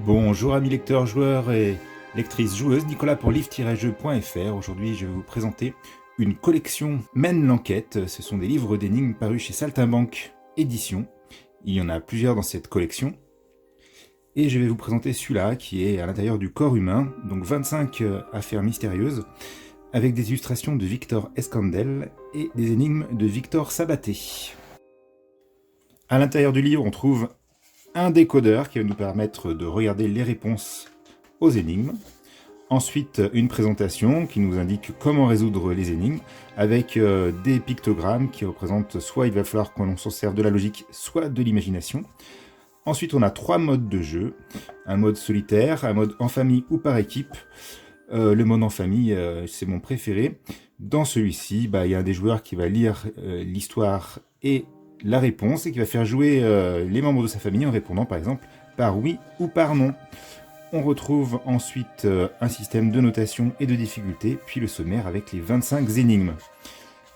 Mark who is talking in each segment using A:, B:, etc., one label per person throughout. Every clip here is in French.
A: Bonjour amis lecteurs, joueurs et lectrices joueuses, Nicolas pour livre-jeu.fr. Aujourd'hui je vais vous présenter une collection Mène l'enquête. Ce sont des livres d'énigmes parus chez Saltimbanque Éditions. Il y en a plusieurs dans cette collection. Et je vais vous présenter celui-là qui est à l'intérieur du corps humain, donc 25 affaires mystérieuses, avec des illustrations de Victor Escandel et des énigmes de Victor Sabaté. À l'intérieur du livre, on trouve un décodeur qui va nous permettre de regarder les réponses aux énigmes. Ensuite, une présentation qui nous indique comment résoudre les énigmes avec des pictogrammes qui représentent soit il va falloir qu'on s'en serve de la logique, soit de l'imagination. Ensuite, on a 3 modes de jeu. Un mode solitaire, un mode en famille ou par équipe. Le mode en famille, c'est mon préféré. Dans celui-ci, il y a un des joueurs qui va lire l'histoire et la réponse et qui va faire jouer les membres de sa famille en répondant par exemple par oui ou par non. On retrouve ensuite un système de notation et de difficulté, puis le sommaire avec les 25 énigmes.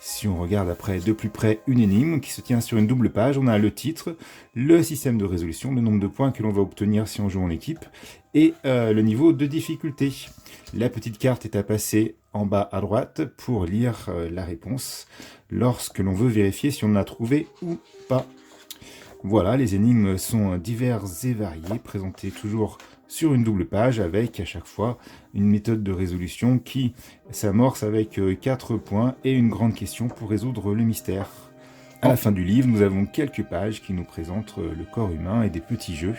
A: Si on regarde après de plus près une énigme qui se tient sur une double page, on a le titre, le système de résolution, le nombre de points que l'on va obtenir si on joue en équipe, et le niveau de difficulté. La petite carte est à passer en bas à droite pour lire la réponse lorsque l'on veut vérifier si on en a trouvé ou pas. Voilà, les énigmes sont diverses et variées, présentées toujours sur une double page avec à chaque fois une méthode de résolution qui s'amorce avec 4 points et une grande question pour résoudre le mystère. À la fin du livre, nous avons quelques pages qui nous présentent le corps humain et des petits jeux,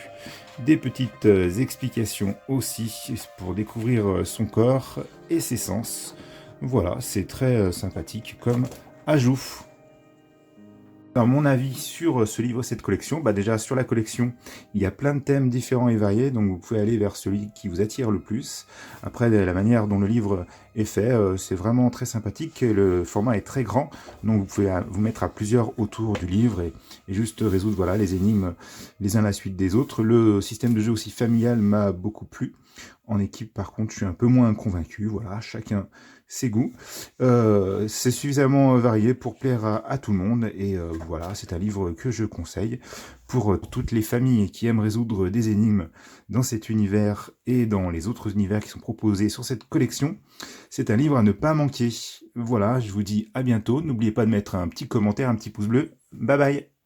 A: des petites explications aussi pour découvrir son corps et ses sens. Voilà, c'est très sympathique comme ajout. Alors, mon avis sur ce livre, cette collection, déjà sur la collection, il y a plein de thèmes différents et variés, donc vous pouvez aller vers celui qui vous attire le plus. Après, la manière dont le livre est fait, c'est vraiment très sympathique, et le format est très grand, donc vous pouvez vous mettre à plusieurs autour du livre et juste résoudre les énigmes les uns à la suite des autres. Le système de jeu aussi familial m'a beaucoup plu. En équipe, par contre, je suis un peu moins convaincu. Voilà, chacun ses goûts. C'est suffisamment varié pour plaire à tout le monde. Et voilà, c'est un livre que je conseille pour toutes les familles qui aiment résoudre des énigmes dans cet univers et dans les autres univers qui sont proposés sur cette collection. C'est un livre à ne pas manquer. Voilà, je vous dis à bientôt. N'oubliez pas de mettre un petit commentaire, un petit pouce bleu. Bye bye!